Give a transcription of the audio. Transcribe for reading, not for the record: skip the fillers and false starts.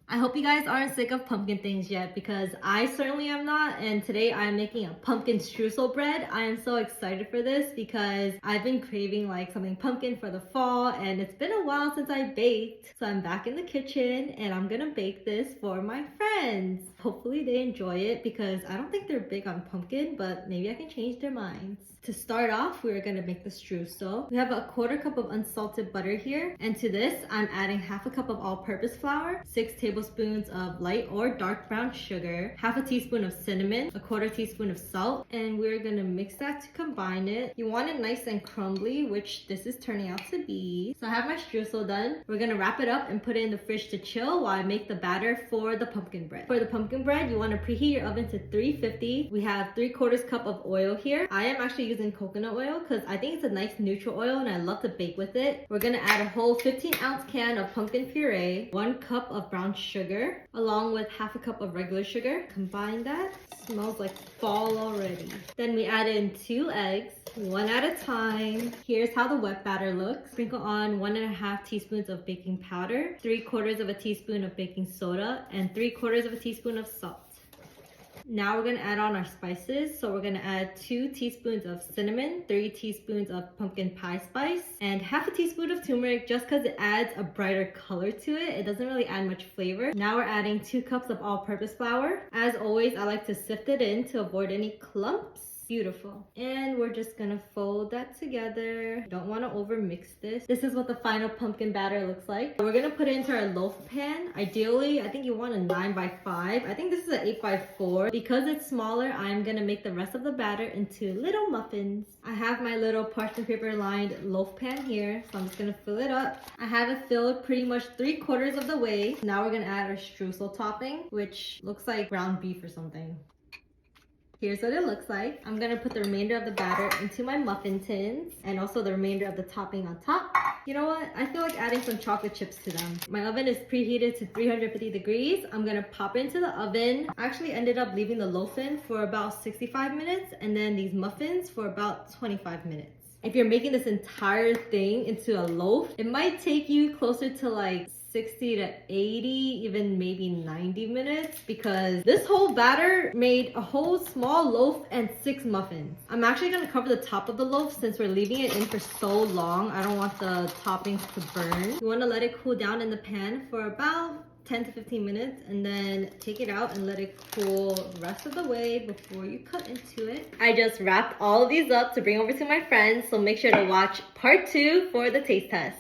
I hope you guys aren't sick of pumpkin things yet because I certainly am not, and today I'm making a pumpkin streusel bread. I am so excited for this because I've been craving like something pumpkin for the fall and it's been a while since I baked. So I'm back in the kitchen and I'm gonna bake this for my friends. Hopefully they enjoy it because I don't think they're big on pumpkin, but maybe I can change their minds. To start off, we're gonna make the streusel. We have a 1/4 cup of unsalted butter here, and to this I'm adding 1/2 cup of all-purpose flour, 6 tablespoons of light or dark brown sugar, 1/2 teaspoon of cinnamon, a 1/4 teaspoon of salt, and we're gonna mix that to combine it. You want it nice and crumbly, which this is turning out to be. So I have my streusel done. We're gonna wrap it up and put it in the fridge to chill while I make the batter for the pumpkin bread. For the pumpkin bread, you want to preheat your oven to 350. We have 3/4 cup of oil here. I am actually using coconut oil because I think it's a nice neutral oil and I love to bake with it. We're gonna add a whole 15-ounce can of pumpkin puree, 1 cup of brown sugar, along with 1/2 cup of regular sugar. Combine that. Smells like fall already. Then we add in 2 eggs, one at a time. Here's how the wet batter looks. Sprinkle on 1.5 teaspoons of baking powder, 3/4 of a teaspoon of baking soda, and 3/4 of a teaspoon of salt. Now we're gonna add on our spices. So we're gonna add 2 teaspoons of cinnamon, 3 teaspoons of pumpkin pie spice, and 1/2 teaspoon of turmeric just because it adds a brighter color to it. It doesn't really add much flavor. Now we're adding 2 cups of all-purpose flour. As always, I like to sift it in to avoid any clumps. Beautiful. And we're just gonna fold that together. Don't want to over mix this. This is what the final pumpkin batter looks like. We're gonna put it into our loaf pan. Ideally, I think you want a 9x5. I think this is an 8x4. Because it's smaller, I'm gonna make the rest of the batter into little muffins. I have my little parchment paper lined loaf pan here, so I'm just gonna fill it up. I have it filled pretty much 3/4 of the way. Now we're gonna add our streusel topping, which looks like ground beef or something. Here's what it looks like. I'm gonna put the remainder of the batter into my muffin tins and also the remainder of the topping on top. You know what? I feel like adding some chocolate chips to them. My oven is preheated to 350 degrees. I'm gonna pop it into the oven. I actually ended up leaving the loaf in for about 65 minutes and then these muffins for about 25 minutes. If you're making this entire thing into a loaf, it might take you closer to like 60 to 80, even maybe 90 minutes because this whole batter made a whole small loaf and 6 muffins. I'm actually gonna cover the top of the loaf since we're leaving it in for so long. I don't want the toppings to burn. You wanna let it cool down in the pan for about 10 to 15 minutes and then take it out and let it cool the rest of the way before you cut into it. I just wrapped all of these up to bring over to my friends, so make sure to watch part 2 for the taste test.